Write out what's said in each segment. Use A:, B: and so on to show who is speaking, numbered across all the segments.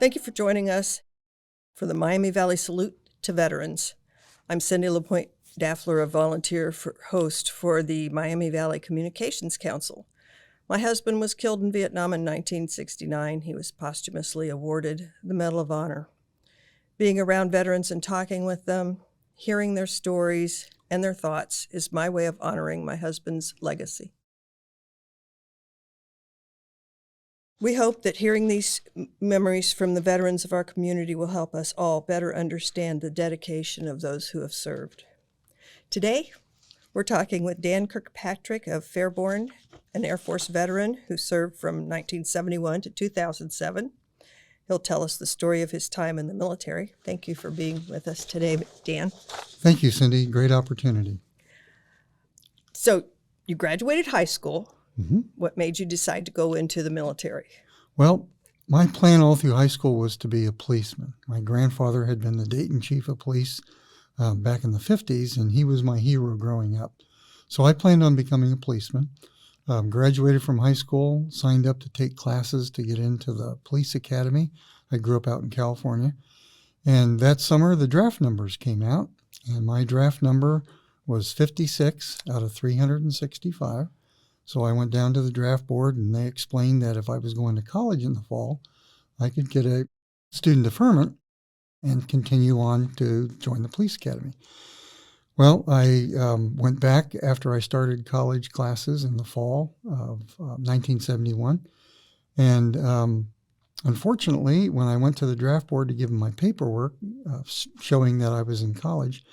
A: Thank you for joining us for the Miami Valley Salute to Veterans. I'm Cindy LaPointe-Dafler, a volunteer host for the Miami Valley Communications Council. My husband was killed in Vietnam in 1969. He was posthumously awarded the Medal of Honor. Being around veterans and talking with them, hearing their stories and their thoughts is my way of honoring my husband's legacy. We hope that hearing these memories from the veterans of our community will help us all better understand the dedication of those who have served. Today, we're talking with Dan Kirkpatrick of Fairborn, an Air Force veteran who served from 1971 to 2007. He'll tell us the story of his time in the military. Thank you for being with us today, Dan.
B: Thank you, Cindy. Great opportunity.
A: So you graduated high school.
B: Mm-hmm.
A: What made you decide to go into the military?
B: Well, my plan all through high school was to be a policeman. My grandfather had been the Dayton chief of police back in the 50s, and he was my hero growing up. So I planned on becoming a policeman. Graduated from high school, signed up to take classes to get into the police academy. I grew up out in California. And that summer, the draft numbers came out, and my draft number was 56 out of 365. So I went down to the draft board, and they explained that if I was going to college in the fall, I could get a student deferment and continue on to join the police academy. Well, I went back after I started college classes in the fall of 1971. And unfortunately, when I went to the draft board to give them my paperwork showing that I was in college,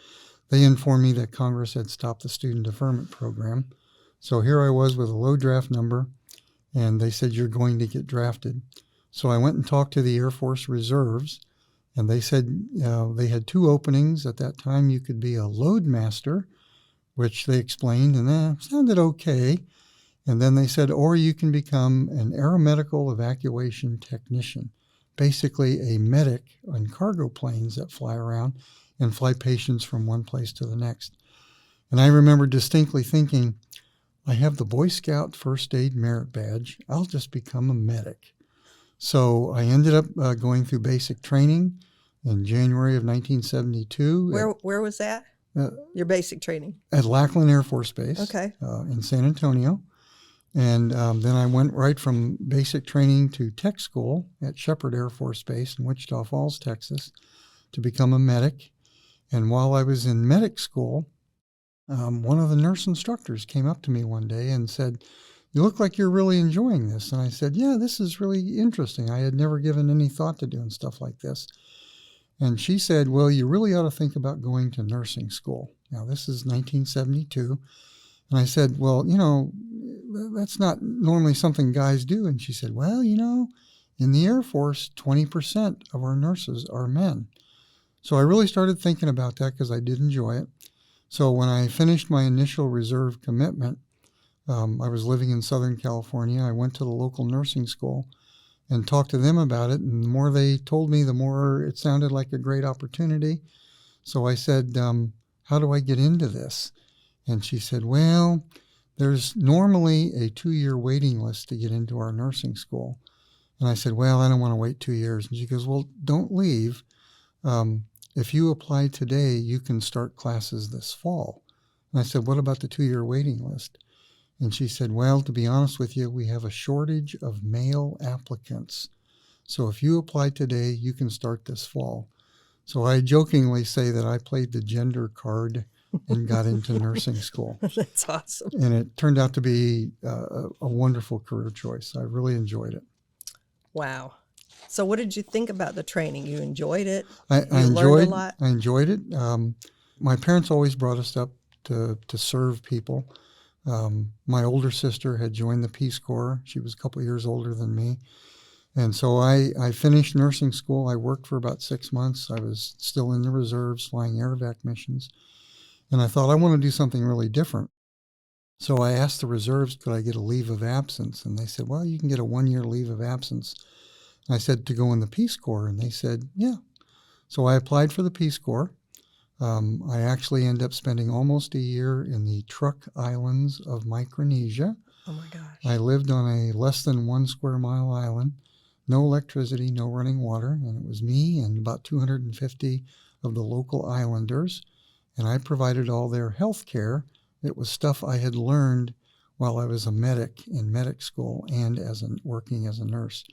B: they informed me that Congress had stopped the student deferment program. So here I was with a low draft number, and they said, you're going to get drafted. So I went and talked to the Air Force Reserves, and they said they had two openings. At that time, you could be a load master, which they explained, and that sounded okay. And then they said, or you can become an aeromedical evacuation technician, basically a medic on cargo planes that fly around and fly patients from one place to the next. And I remember distinctly thinking, I have the Boy Scout First Aid Merit Badge. I'll just become a medic. So I ended up going through basic training in January of 1972.
A: Where was that? Your basic training?
B: At Lackland Air Force Base.
A: Okay.
B: In San Antonio. And then I went right from basic training to tech school at Shepherd Air Force Base in Wichita Falls, Texas, to become a medic. And while I was in medic school, one of the nurse instructors came up to me one day and said, you look like you're really enjoying this. And I said, yeah, this is really interesting. I had never given any thought to doing stuff like this. And she said, well, you really ought to think about going to nursing school. Now, this is 1972. And I said, well, that's not normally something guys do. And she said, well, in the Air Force, 20% of our nurses are men. So I really started thinking about that because I did enjoy it. So when I finished my initial reserve commitment, I was living in Southern California. I went to the local nursing school and talked to them about it. And the more they told me, the more it sounded like a great opportunity. So I said, how do I get into this? And she said, well, there's normally a 2-year waiting list to get into our nursing school. And I said, well, I don't want to wait 2 years. And she goes, well, don't leave. If you apply today, you can start classes this fall. And I said, what about the 2-year waiting list? And she said, well, to be honest with you, we have a shortage of male applicants. So if you apply today, you can start this fall. So I jokingly say that I played the gender card and got into nursing school.
A: That's awesome.
B: And it turned out to be a wonderful career choice. I really enjoyed it.
A: Wow. So what did you think about the training? You enjoyed it?
B: I
A: learned a lot?
B: I enjoyed it. My parents always brought us up to serve people. My older sister had joined the Peace Corps. She was a couple of years older than me. And so I finished nursing school. I worked for about 6 months. I was still in the reserves flying air evac missions. And I thought, I want to do something really different. So I asked the reserves, could I get a leave of absence? And they said, well, you can get a 1-year leave of absence. And I said, to go in the Peace Corps? And they said, yeah. So I applied for the Peace Corps. I actually ended up spending almost a year in the Truk Islands of Micronesia.
A: Oh, my gosh.
B: I lived on a less than 1 square mile island. no electricity, no running water, and it was me and about 250 of the local islanders, and I provided all their health care. It was stuff I had learned while I was a medic in medic school and working as a nurse.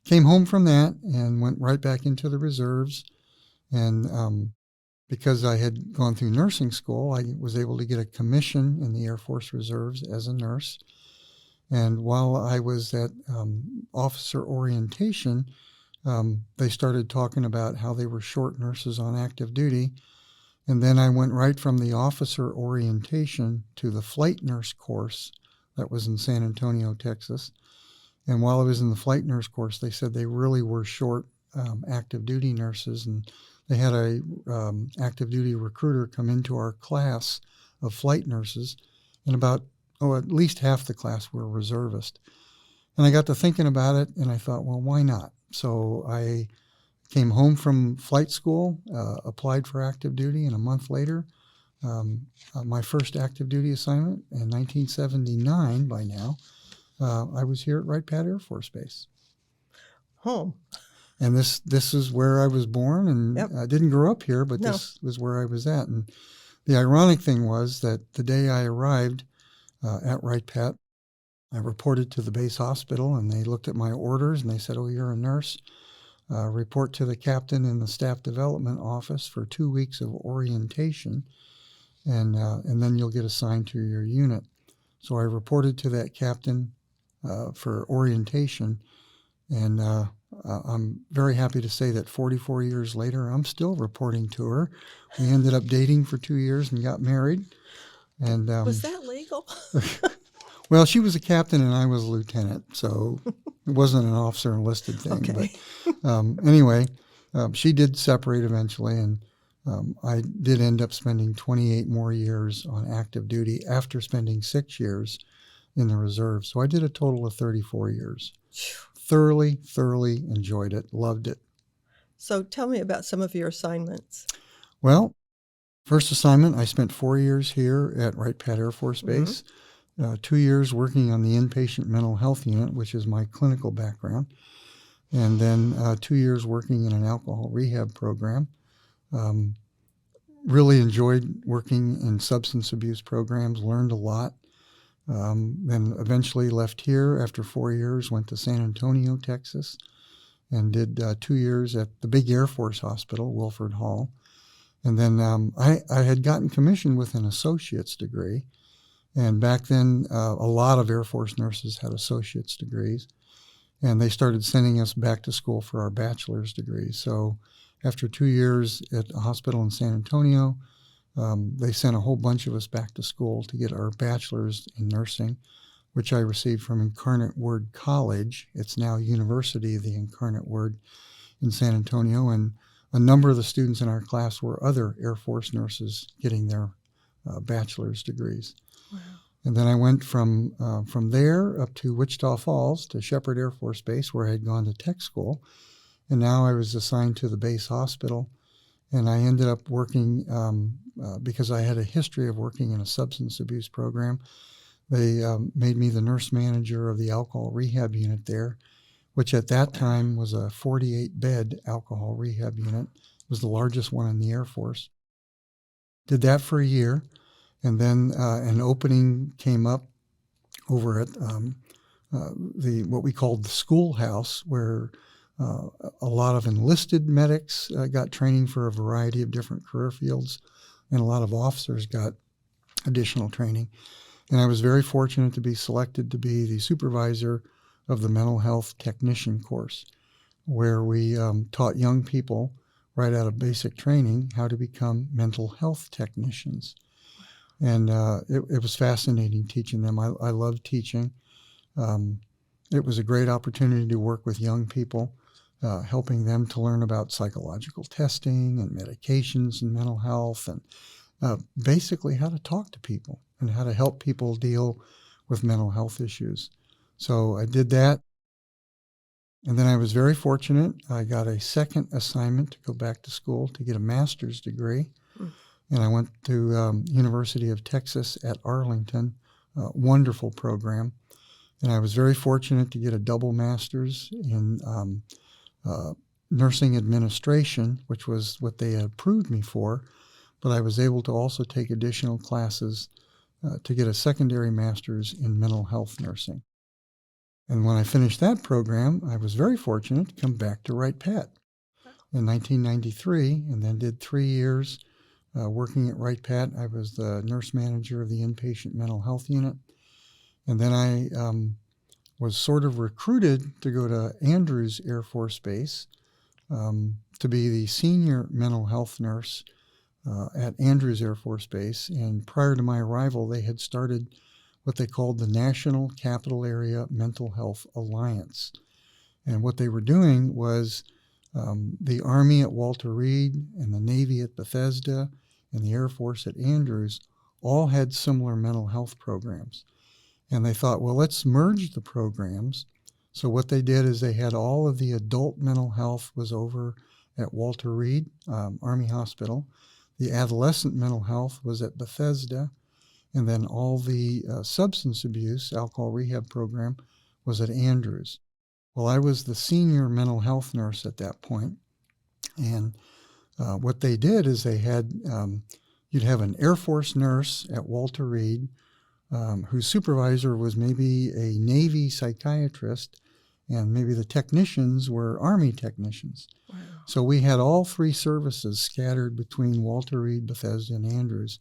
B: Came home from that and went right back into the reserves, and because I had gone through nursing school, I was able to get a commission in the Air Force Reserves as a nurse. And while I was at officer orientation, they started talking about how they were short nurses on active duty. And then I went right from the officer orientation to the flight nurse course that was in San Antonio, Texas. And while I was in the flight nurse course, they said they really were short active duty nurses. And they had a active duty recruiter come into our class of flight nurses, and at least half the class were reservist. And I got to thinking about it, and I thought, well, why not? So I came home from flight school, applied for active duty, and a month later, my first active duty assignment in 1979 by now, I was here at Wright-Patt Air Force Base.
A: Home.
B: And this is where I was born, and
A: Yep.
B: I didn't grow up here, but this was where I was at. And the ironic thing was that the day I arrived at Wright-Patt, I reported to the base hospital, and they looked at my orders, and they said, "Oh, you're a nurse. Report to the captain in the staff development office for 2 weeks of orientation, and then you'll get assigned to your unit." So I reported to that captain for orientation, and I'm very happy to say that 44 years later, I'm still reporting to her. We ended up dating for 2 years and got married. And
A: Was that legal?
B: well, she was a captain and I was a lieutenant, so it wasn't an officer enlisted thing.
A: Okay.
B: But anyway, she did separate eventually, and I did end up spending 28 more years on active duty after spending 6 years in the reserve. So I did a total of 34 years. Thoroughly enjoyed it, loved it.
A: So tell me about some of your assignments.
B: Well, first assignment, I spent 4 years here at Wright-Patt Air Force Base, 2 years working on the inpatient mental health unit, which is my clinical background, and then 2 years working in an alcohol rehab program. Really enjoyed working in substance abuse programs, learned a lot. Then eventually left here after 4 years, went to San Antonio, Texas, and did 2 years at the big Air Force Hospital, Wilford Hall. And then I had gotten commissioned with an associate's degree. And back then, a lot of Air Force nurses had associate's degrees. And they started sending us back to school for our bachelor's degrees. So after 2 years at a hospital in San Antonio, they sent a whole bunch of us back to school to get our bachelor's in nursing, which I received from Incarnate Word College. It's now University of the Incarnate Word in San Antonio, and a number of the students in our class were other Air Force nurses getting their bachelor's degrees.
A: Wow.
B: And then I went from there up to Wichita Falls to Shepherd Air Force Base, where I had gone to tech school, and now I was assigned to the base hospital. And I ended up working, because I had a history of working in a substance abuse program, they made me the nurse manager of the alcohol rehab unit there, which at that time was a 48-bed alcohol rehab unit. It was the largest one in the Air Force. Did that for a year, and then an opening came up over at what we called the schoolhouse, where a lot of enlisted medics got training for a variety of different career fields, and a lot of officers got additional training. And I was very fortunate to be selected to be the supervisor of the mental health technician course, where we taught young people right out of basic training how to become mental health technicians. And it was fascinating teaching them. I loved teaching. It was a great opportunity to work with young people, helping them to learn about psychological testing and medications and mental health, and basically how to talk to people and how to help people deal with mental health issues. So I did that. And then I was very fortunate. I got a second assignment to go back to school to get a master's degree. And I went to University of Texas at Arlington, wonderful program. And I was very fortunate to get a double master's in nursing administration, which was what they approved me for. But I was able to also take additional classes to get a secondary master's in mental health nursing. And when I finished that program, I was very fortunate to come back to Wright Pat in 1993, and then did 3 years working at Wright Pat. I was the nurse manager of the inpatient mental health unit. And then I was sort of recruited to go to Andrews Air Force Base to be the senior mental health nurse at Andrews Air Force Base. And prior to my arrival, they had started what they called the National Capital Area Mental Health Alliance. And what they were doing was the Army at Walter Reed and the Navy at Bethesda and the Air Force at Andrews all had similar mental health programs. And they thought, well, let's merge the programs. So what they did is they had all of the adult mental health was over at Walter Reed Army Hospital. The adolescent mental health was at Bethesda. And then all the substance abuse, alcohol rehab program was at Andrews. Well, I was the senior mental health nurse at that point. And what they did is they had, you'd have an Air Force nurse at Walter Reed whose supervisor was maybe a Navy psychiatrist, and maybe the technicians were Army technicians.
A: Wow.
B: So we had all three services scattered between Walter Reed, Bethesda, and Andrews.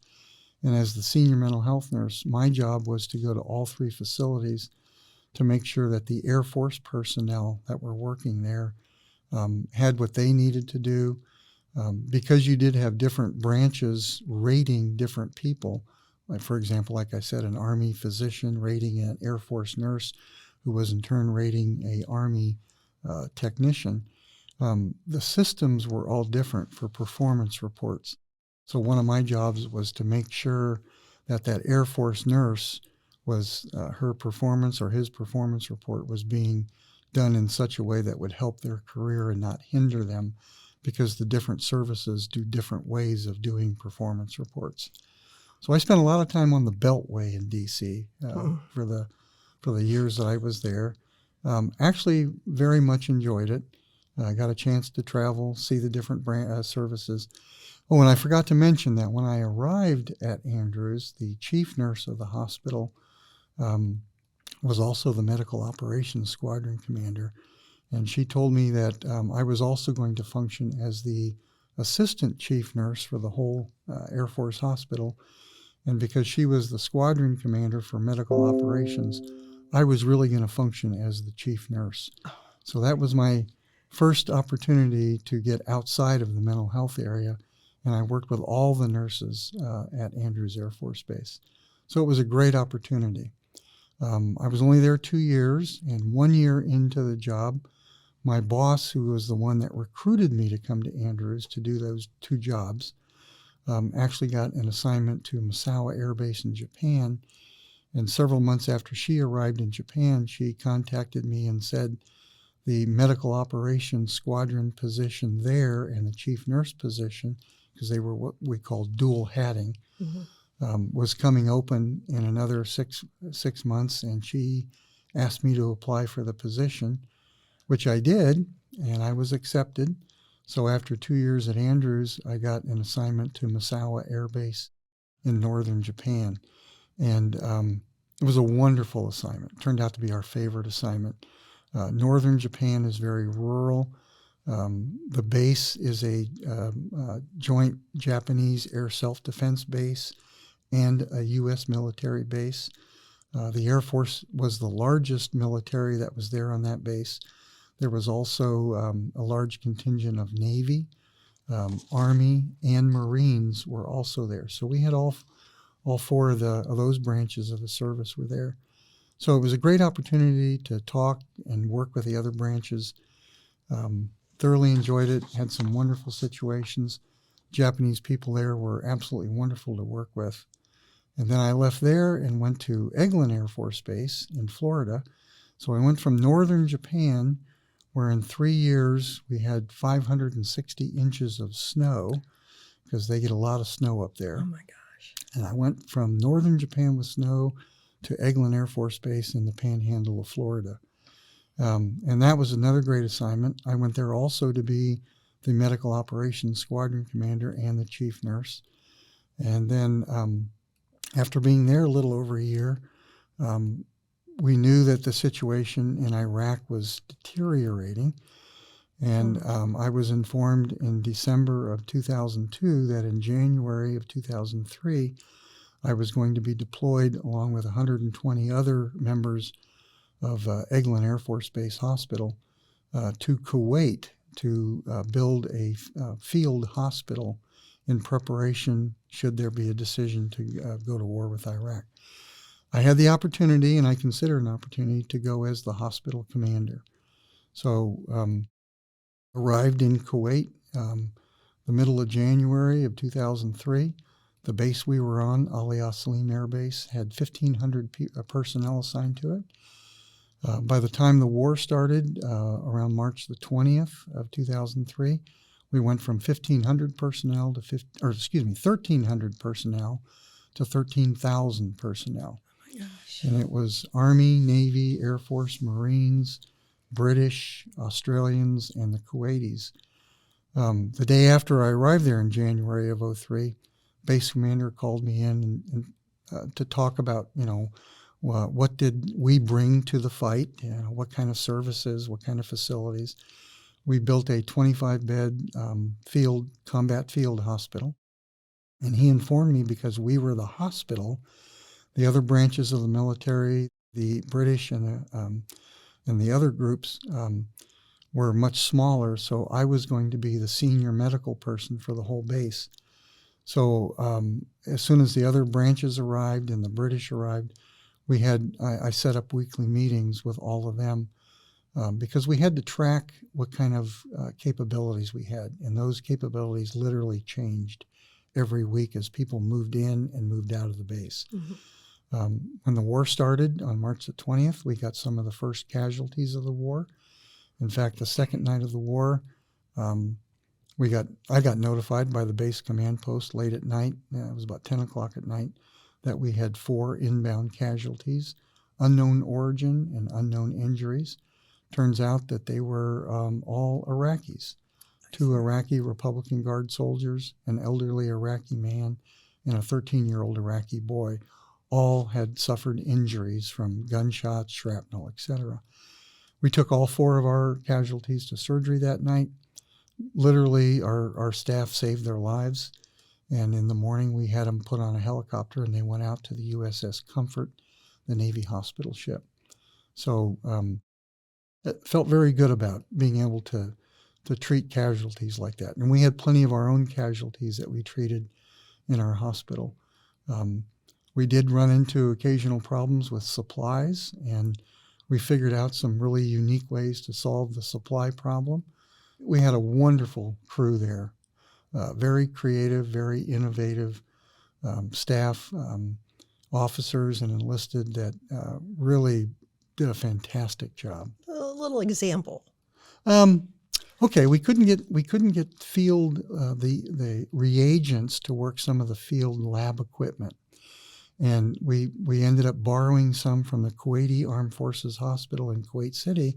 B: And as the senior mental health nurse, my job was to go to all three facilities to make sure that the Air Force personnel that were working there had what they needed to do. Because you did have different branches rating different people, like, for example, like I said, an Army physician rating an Air Force nurse who was in turn rating a Army technician. The systems were all different for performance reports. So one of my jobs was to make sure that that Air Force nurse was, her performance or his performance report was being done in such a way that would help their career and not hinder them, because the different services do different ways of doing performance reports. So I spent a lot of time on the Beltway in D.C. For the years that I was there. Actually, very much enjoyed it. I got a chance to travel, see the different services. Oh, and I forgot to mention that when I arrived at Andrews, the chief nurse of the hospital was also the medical operations squadron commander. And she told me that I was also going to function as the assistant chief nurse for the whole Air Force hospital. And because she was the squadron commander for medical operations, I was really going to function as the chief nurse. So that was my first opportunity to get outside of the mental health area. And I worked with all the nurses at Andrews Air Force Base. So it was a great opportunity. I was only there 2 years, and 1 year into the job, my boss, who was the one that recruited me to come to Andrews to do those 2 jobs, actually got an assignment to Misawa Air Base in Japan. And several months after she arrived in Japan, she contacted me and said the medical operations squadron position there and the chief nurse position, because they were what we call dual hatting, was coming open in another six months. And she asked me to apply for the position, which I did, and I was accepted. So after 2 years at Andrews, I got an assignment to Misawa Air Base in northern Japan. And it was a wonderful assignment. It turned out to be our favorite assignment. Northern Japan is very rural. The base is a joint Japanese air self-defense base and a U.S. military base. The Air Force was the largest military that was there on that base. There was also a large contingent of Navy, Army, and Marines were also there. So we had all 4 of those branches of the service were there. So it was a great opportunity to talk and work with the other branches. Thoroughly enjoyed it, had some wonderful situations. Japanese people there were absolutely wonderful to work with. And then I left there and went to Eglin Air Force Base in Florida. So I went from northern Japan, where in 3 years we had 560 inches of snow, because they get a lot of snow up there.
A: Oh my gosh.
B: And I went from northern Japan with snow to Eglin Air Force Base in the Panhandle of Florida. And that was another great assignment. I went there also to be the medical operations squadron commander and the chief nurse. And then after being there a little over a year, we knew that the situation in Iraq was deteriorating. And I was informed in December of 2002 that in January of 2003, I was going to be deployed along with 120 other members of Eglin Air Force Base Hospital to Kuwait to build a field hospital in preparation should there be a decision to go to war with Iraq. I had the opportunity, and I consider an opportunity, to go as the hospital commander. So arrived in Kuwait the middle of January of 2003. The base we were on, Ali Salim Air Base, had 1,500 personnel assigned to it. By the time the war started, around March the 20th of 2003, we went from 1,500 personnel to 1,300 personnel to 13,000 personnel.
A: Oh my gosh.
B: And it was Army, Navy, Air Force, Marines, British, Australians, and the Kuwaitis. The day after I arrived there in January of 2003, base commander called me in and to talk about, what did we bring to the fight, what kind of services, what kind of facilities. We built a 25-bed combat field hospital. And he informed me, because we were the hospital, the other branches of the military, the British and the other groups were much smaller, so I was going to be the senior medical person for the whole base. So as soon as the other branches arrived and the British arrived, I set up weekly meetings with all of them because we had to track what kind of capabilities we had, and those capabilities literally changed every week as people moved in and moved out of the base. Mm-hmm. When the war started on March the 20th, we got some of the first casualties of the war. In fact, the second night of the war, I got notified by the base command post late at night. It was about 10 o'clock at night, that we had 4 inbound casualties, unknown origin and unknown injuries. Turns out that they were all Iraqis. 2 Iraqi Republican Guard soldiers, an elderly Iraqi man, and a 13-year-old Iraqi boy. All had suffered injuries from gunshots, shrapnel, etc. We took all 4 of our casualties to surgery that night. Literally, our staff saved their lives. And in the morning, we had them put on a helicopter, and they went out to the USS Comfort, the Navy hospital ship. So it felt very good about being able to treat casualties like that. And we had plenty of our own casualties that we treated in our hospital. We did run into occasional problems with supplies, and we figured out some really unique ways to solve the supply problem. We had a wonderful crew there, very creative, very innovative staff, officers and enlisted that really did a fantastic job.
A: A little example.
B: Okay, we couldn't get field the reagents to work some of the field lab equipment, and we ended up borrowing some from the Kuwaiti Armed Forces Hospital in Kuwait City,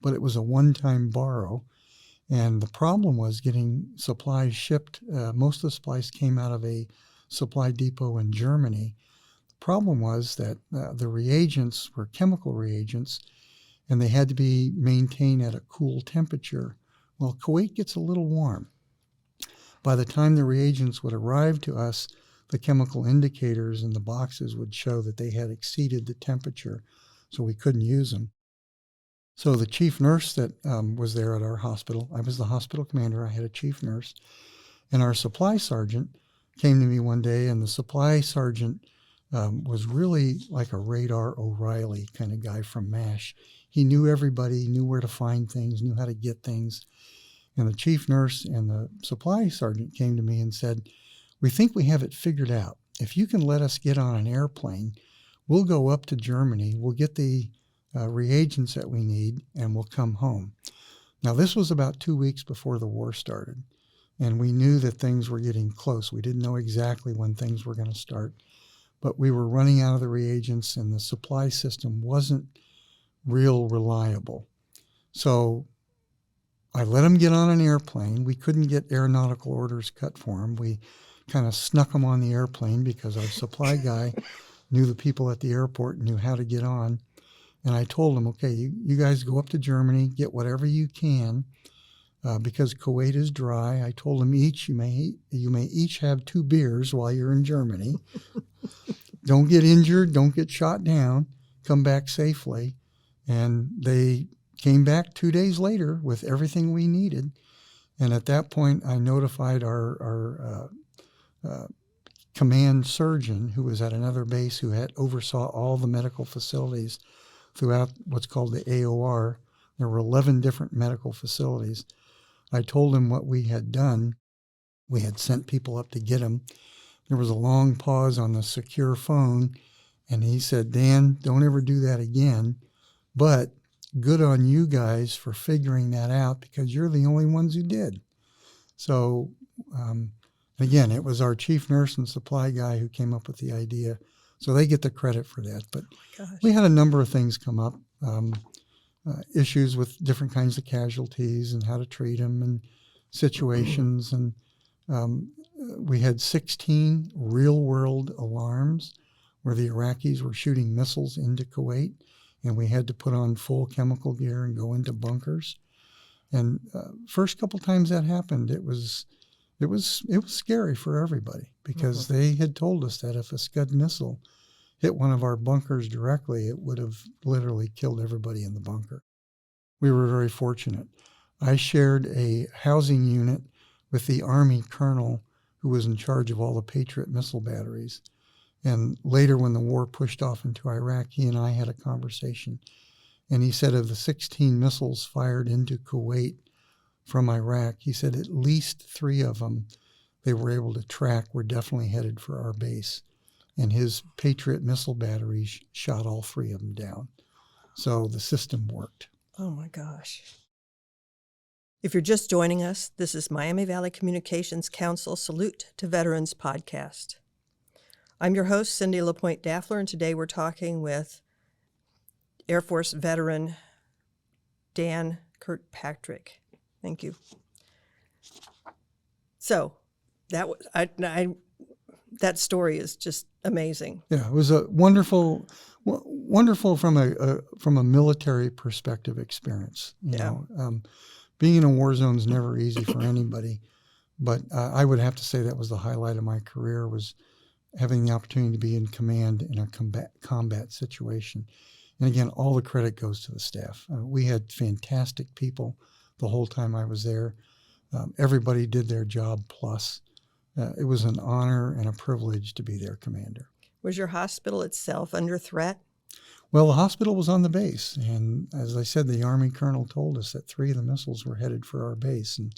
B: but it was a one-time borrow, and the problem was getting supplies shipped. Most of the supplies came out of a supply depot in Germany. The problem was that the reagents were chemical reagents, and they had to be maintained at a cool temperature. Well, Kuwait gets a little warm. By the time the reagents would arrive to us, the chemical indicators in the boxes would show that they had exceeded the temperature, so we couldn't use them. So the chief nurse that was there at our hospital, I was the hospital commander, I had a chief nurse, and our supply sergeant came to me one day, and the supply sergeant was really like a Radar O'Reilly kind of guy from MASH. He knew everybody, knew where to find things, knew how to get things. And the chief nurse and the supply sergeant came to me and said, "We think we have it figured out. If you can let us get on an airplane, we'll go up to Germany, we'll get the reagents that we need, and we'll come home." Now, this was about 2 weeks before the war started, and we knew that things were getting close. We didn't know exactly when things were going to start, but we were running out of the reagents and the supply system wasn't real reliable. So I let him get on an airplane. We couldn't get aeronautical orders cut for him. We kind of snuck him on the airplane because our supply guy knew the people at the airport and knew how to get on. And I told him, okay, you guys go up to Germany, get whatever you can, because Kuwait is dry. I told them you may each have 2 beers while you're in Germany. Don't get injured, don't get shot down, come back safely. And they came back 2 days later with everything we needed. And at that point, I notified our command surgeon, who was at another base, who had oversaw all the medical facilities throughout what's called the AOR. There were 11 different medical facilities. I told him what we had done. We had sent people up to get him. There was a long pause on the secure phone, and he said, Dan, don't ever do that again, but good on you guys for figuring that out, because you're the only ones who did. So, again, it was our chief nurse and supply guy who came up with the idea. So they get the credit for that. But we had a number of things come up, issues with different kinds of casualties and how to treat them and situations. And we had 16 real-world alarms where the Iraqis were shooting missiles into Kuwait, and we had to put on full chemical gear and go into bunkers. And first couple times that happened, it was scary for everybody, because they had told us that if a Scud missile hit one of our bunkers directly, it would have literally killed everybody in the bunker. We were very fortunate. I shared a housing unit with the Army colonel who was in charge of all the Patriot missile batteries. And later, when the war pushed off into Iraq, he and I had a conversation. And he said of the 16 missiles fired into Kuwait from Iraq, he said at least 3 of them they were able to track were definitely headed for our base. And his Patriot missile batteries shot all 3 of them down. So the system worked.
A: Oh, my gosh. If you're just joining us, this is Miami Valley Communications Council Salute to Veterans podcast. I'm your host, Cindy LaPointe-Dafler, and today we're talking with Air Force veteran Dan Kirkpatrick. Thank you. So that story is just amazing.
B: Yeah, it was a wonderful from a military perspective experience. You know, being in a war zone is never easy for anybody, but I would have to say that was the highlight of my career, was having the opportunity to be in command in a combat situation. And again, all the credit goes to the staff. We had fantastic people the whole time I was there. Everybody did their job plus. It was an honor and a privilege to be their commander.
A: Was your hospital itself under threat?
B: Well, the hospital was on the base. And as I said, the Army colonel told us that 3 of the missiles were headed for our base. And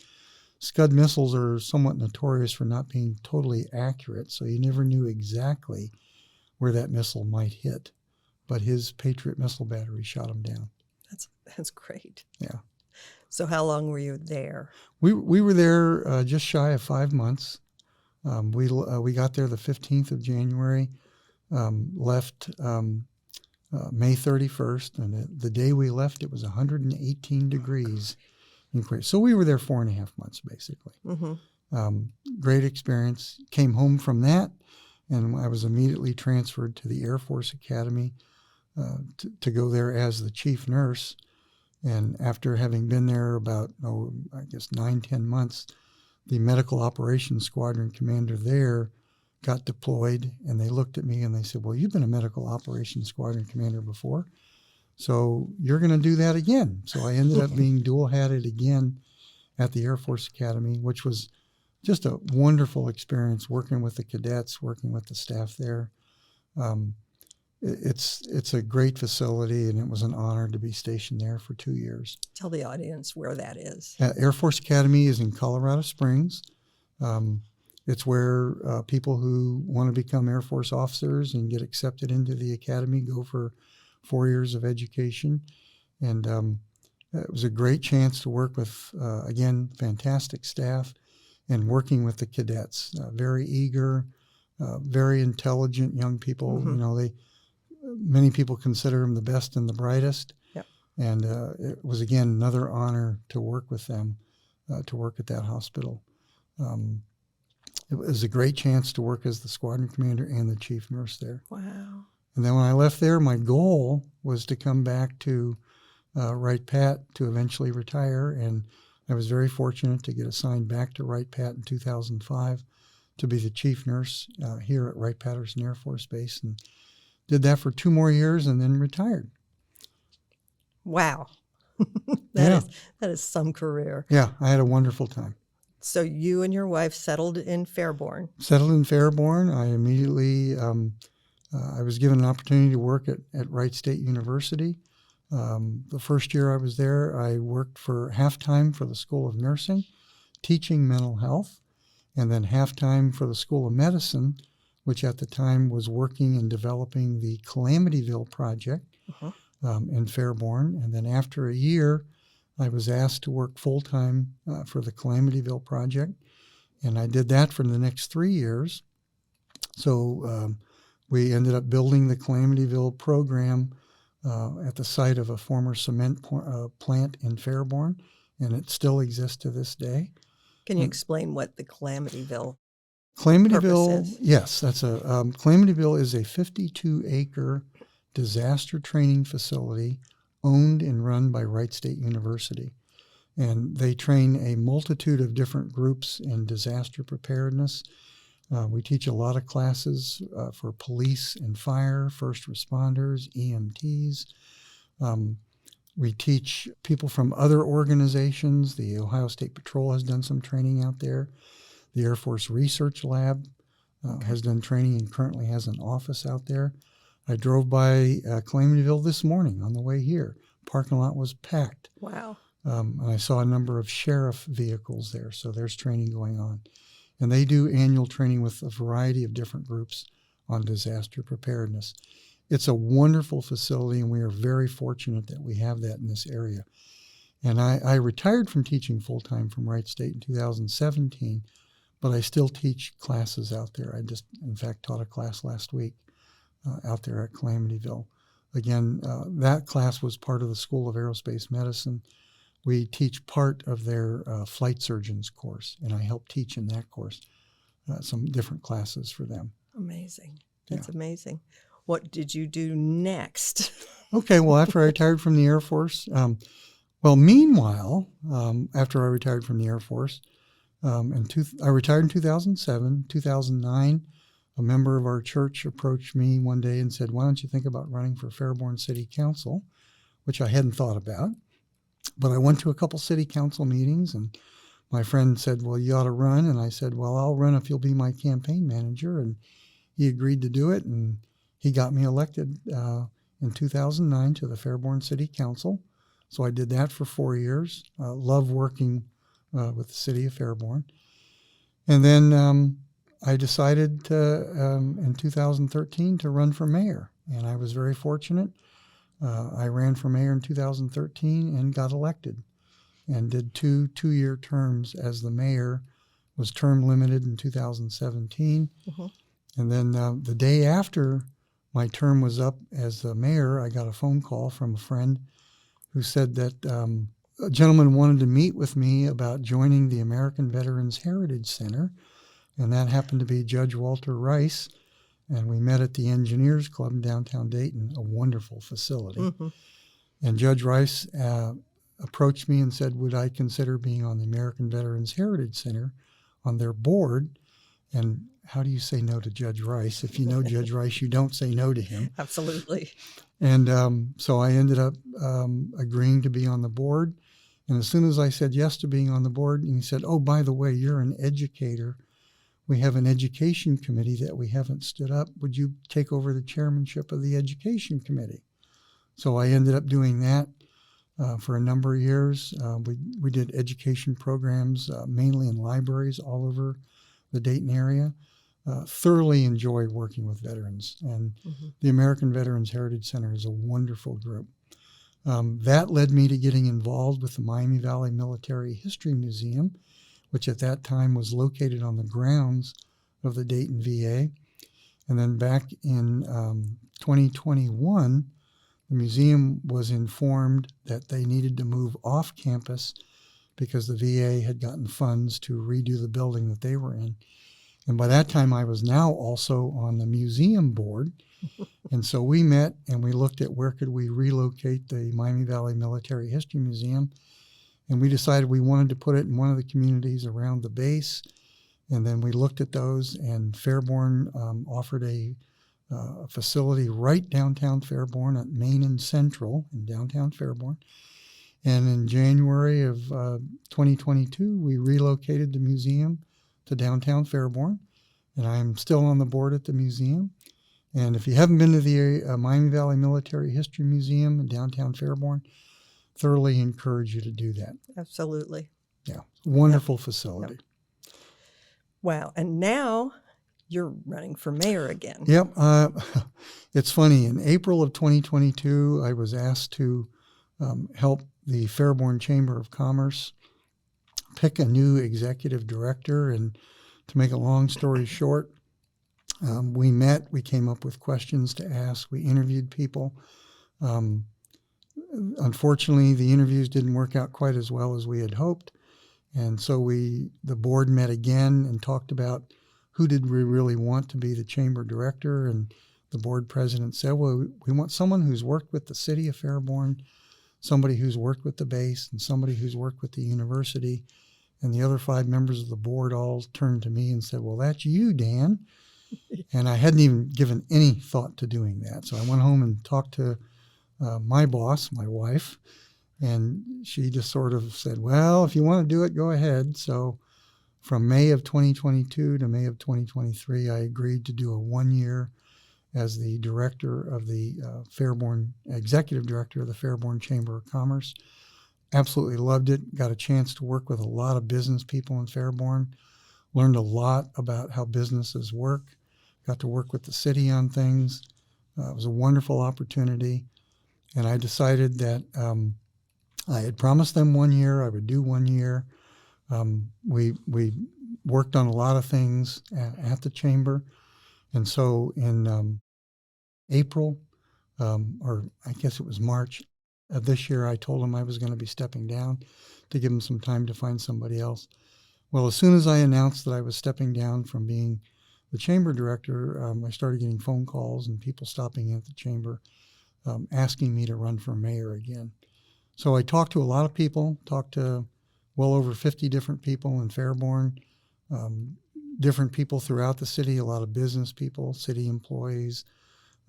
B: Scud missiles are somewhat notorious for not being totally accurate, so you never knew exactly where that missile might hit. But his Patriot missile battery shot him down.
A: That's great.
B: Yeah.
A: So how long were you there?
B: We were there just shy of 5 months. We got there the 15th of January, left May 31st, and the day we left, it was 118 degrees in Kuwait. So we were there 4.5 months, basically. Mm-hmm. Great experience. Came home from that, and I was immediately transferred to the Air Force Academy to go there as the chief nurse. And after having been there about, 9-10 months, the medical operations squadron commander there got deployed, and they looked at me and they said, well, you've been a medical operations squadron commander before, so you're going to do that again. So I ended up being dual-hatted again at the Air Force Academy, which was just a wonderful experience working with the cadets, working with the staff there. It's a great facility, and it was an honor to be stationed there for 2 years.
A: Tell the audience where that is.
B: Air Force Academy is in Colorado Springs. It's where people who want to become Air Force officers and get accepted into the academy go for 4 years of education. And it was a great chance to work with, again, fantastic staff and working with the cadets. Very eager, very intelligent young people.
A: Mm-hmm.
B: You know, many people consider them the best and the brightest.
A: Yep.
B: And it was, again, another honor to work with them, to work at that hospital. It was a great chance to work as the squadron commander and the chief nurse there.
A: Wow.
B: And then when I left there, my goal was to come back to Wright Pat to eventually retire. And I was very fortunate to get assigned back to Wright Pat in 2005 to be the chief nurse here at Wright-Patterson Air Force Base, and did that for 2 more years and then retired.
A: Wow.
B: Yeah.
A: That is some career.
B: Yeah, I had a wonderful time.
A: So you and your wife settled in Fairborn.
B: Settled in Fairborn. I immediately, I was given an opportunity to work at Wright State University. The first year I was there, I worked for half-time for the School of Nursing, teaching mental health, and then half-time for the School of Medicine, which at the time was working and developing the Calamityville project in Fairborn. And then after a year, I was asked to work full-time for the Calamityville project, and I did that for the next 3 years. So we ended up building the Calamityville program at the site of a former cement plant in Fairborn, and it still exists to this day.
A: Can you explain what the Calamityville
B: Calamityville,
A: is?
B: yes, that's Calamityville is a 52-acre disaster training facility owned and run by Wright State University. And they train a multitude of different groups in disaster preparedness. We teach a lot of classes for police and fire, first responders, EMTs. We teach people from other organizations. The Ohio State Patrol has done some training out there. The Air Force Research Lab has done training and currently has an office out there. I drove by Calamityville this morning on the way here. Parking lot was packed.
A: Wow.
B: And I saw a number of sheriff vehicles there, so there's training going on. And they do annual training with a variety of different groups on disaster preparedness. It's a wonderful facility, and we are very fortunate that we have that in this area. And I retired from teaching full-time from Wright State in 2017, but I still teach classes out there. I just, in fact, taught a class last week out there at Calamityville. Again, that class was part of the School of Aerospace Medicine. We teach part of their flight surgeons course, and I help teach in that course some different classes for them.
A: Amazing. That's amazing. What did you do next?
B: Okay, well, after I retired from the Air Force, meanwhile, after I retired from the Air Force, I retired in 2007. 2009, a member of our church approached me one day and said, why don't you think about running for Fairborn City Council, which I hadn't thought about. But I went to a couple city council meetings, and my friend said, well, you ought to run. And I said, well, I'll run if you'll be my campaign manager. And he agreed to do it, and he got me elected in 2009 to the Fairborn City Council. So I did that for 4 years. Love working with the city of Fairborn. And then I decided in 2013 to run for mayor, and I was very fortunate. I ran for mayor in 2013 and got elected and did two-year terms as the mayor, was term limited in 2017. And then the day after my term was up as the mayor, I got a phone call from a friend who said that a gentleman wanted to meet with me about joining the American Veterans Heritage Center, and that happened to be Judge Walter Rice. And we met at the Engineers Club in downtown Dayton, a wonderful facility. And Judge Rice approached me and said, would I consider being on the American Veterans Heritage Center on their board? And how do you say no to Judge Rice? If you know Judge Rice, you don't say no to him.
A: Absolutely.
B: And so I ended up agreeing to be on the board. And as soon as I said yes to being on the board, and he said, oh, by the way, you're an educator. We have an education committee that we haven't stood up. Would you take over the chairmanship of the education committee? So I ended up doing that for a number of years. We did education programs mainly in libraries all over the Dayton area. Thoroughly enjoy working with veterans. And the American Veterans Heritage Center is a wonderful group. That led me to getting involved with the Miami Valley Military History Museum, which at that time was located on the grounds of the Dayton VA. And then back in 2021, the museum was informed that they needed to move off campus because the VA had gotten funds to redo the building that they were in. And by that time, I was now also on the museum board. And so we met and we looked at where could we relocate the Miami Valley Military History Museum. And we decided we wanted to put it in one of the communities around the base. And then we looked at those, and Fairborn offered a facility right downtown Fairborn at Main and Central in downtown Fairborn. And in January of 2022, we relocated the museum to downtown Fairborn, and I'm still on the board at the museum. And if you haven't been to the Miami Valley Military History Museum in downtown Fairborn, thoroughly encourage you to do that.
A: Absolutely.
B: Yeah, wonderful facility.
A: Yep. Wow, and now you're running for mayor again.
B: Yep. It's funny. In April of 2022, I was asked to help the Fairborn Chamber of Commerce pick a new executive director. And to make a long story short, we met, we came up with questions to ask, we interviewed people. Unfortunately, the interviews didn't work out quite as well as we had hoped. And so the board met again and talked about who did we really want to be the chamber director. And the board president said, well, we want someone who's worked with the city of Fairborn, somebody who's worked with the base, and somebody who's worked with the university. And the other 5 members of the board all turned to me and said, well, that's you, Dan. And I hadn't even given any thought to doing that. So I went home and talked to my boss, my wife, and she just sort of said, well, if you want to do it, go ahead. So from May of 2022 to May of 2023, I agreed to do a 1-year as the director of the executive director of the Fairborn Chamber of Commerce. Absolutely loved it. Got a chance to work with a lot of business people in Fairborn. Learned a lot about how businesses work. Got to work with the city on things. It was a wonderful opportunity. And I decided that I had promised them 1 year. I would do 1 year. We worked on a lot of things at the chamber. And so in April, or I guess it was March of this year, I told them I was going to be stepping down to give them some time to find somebody else. Well, as soon as I announced that I was stepping down from being the chamber director, I started getting phone calls and people stopping in at the chamber asking me to run for mayor again. So I talked to a lot of people, talked to well over 50 different people in Fairborn, different people throughout the city, a lot of business people, city employees,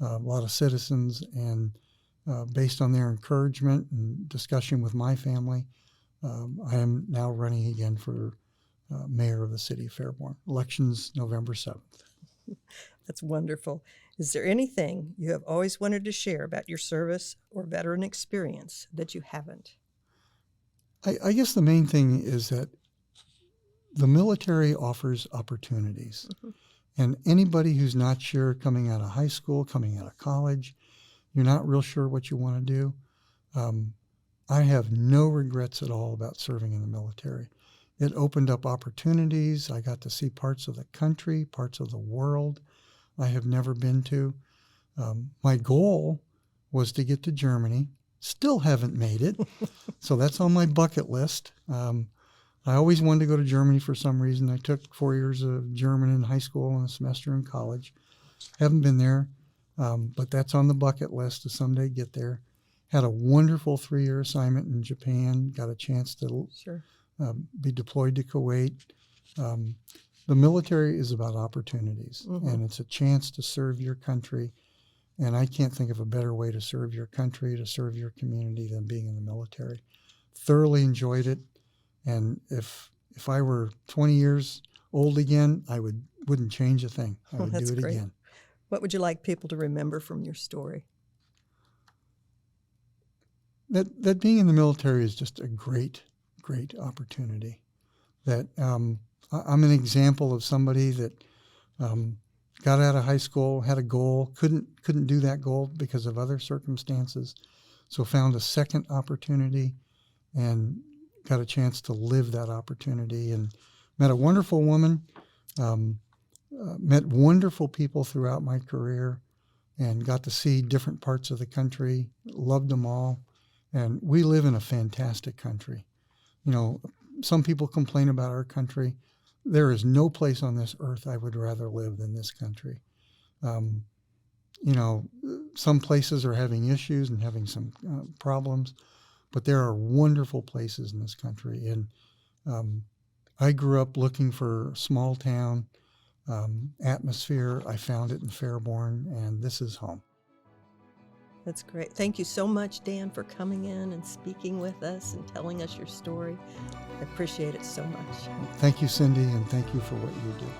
B: a lot of citizens, and based on their encouragement and discussion with my family, I am now running again for mayor of the city of Fairborn. Elections November 7th.
A: That's wonderful. Is there anything you have always wanted to share about your service or veteran experience that you haven't?
B: I guess the main thing is that the military offers opportunities. Mm-hmm. And anybody who's not sure coming out of high school, coming out of college, you're not real sure what you want to do, I have no regrets at all about serving in the military. It opened up opportunities. I got to see parts of the country, parts of the world I have never been to. My goal was to get to Germany. Still haven't made it. So that's on my bucket list. I always wanted to go to Germany for some reason. I took 4 years of German in high school and a semester in college. Haven't been there, but that's on the bucket list to someday get there. Had a wonderful 3-year assignment in Japan. Got a chance to be deployed to Kuwait. The military is about opportunities, mm-hmm. and it's a chance to serve your country. And I can't think of a better way to serve your country, to serve your community than being in the military. Thoroughly enjoyed it. And if I were 20 years old again, I wouldn't change a thing. I would do it
A: great.
B: Again.
A: What would you like people to remember from your story?
B: That being in the military is just a great opportunity. That I'm an example of somebody that got out of high school, had a goal, couldn't do that goal because of other circumstances, so found a second opportunity and got a chance to live that opportunity, and met a wonderful woman, met wonderful people throughout my career and got to see different parts of the country, loved them all. And we live in a fantastic country. You know, some people complain about our country. There is no place on this earth I would rather live than this country. You know, some places are having issues and having some problems, but there are wonderful places in this country. And I grew up looking for small town atmosphere. I found it in Fairborn, and this is home.
A: That's great. Thank you so much, Dan, for coming in and speaking with us and telling us your story. I appreciate it so much.
B: Thank you, Cindy, and thank you for what you do.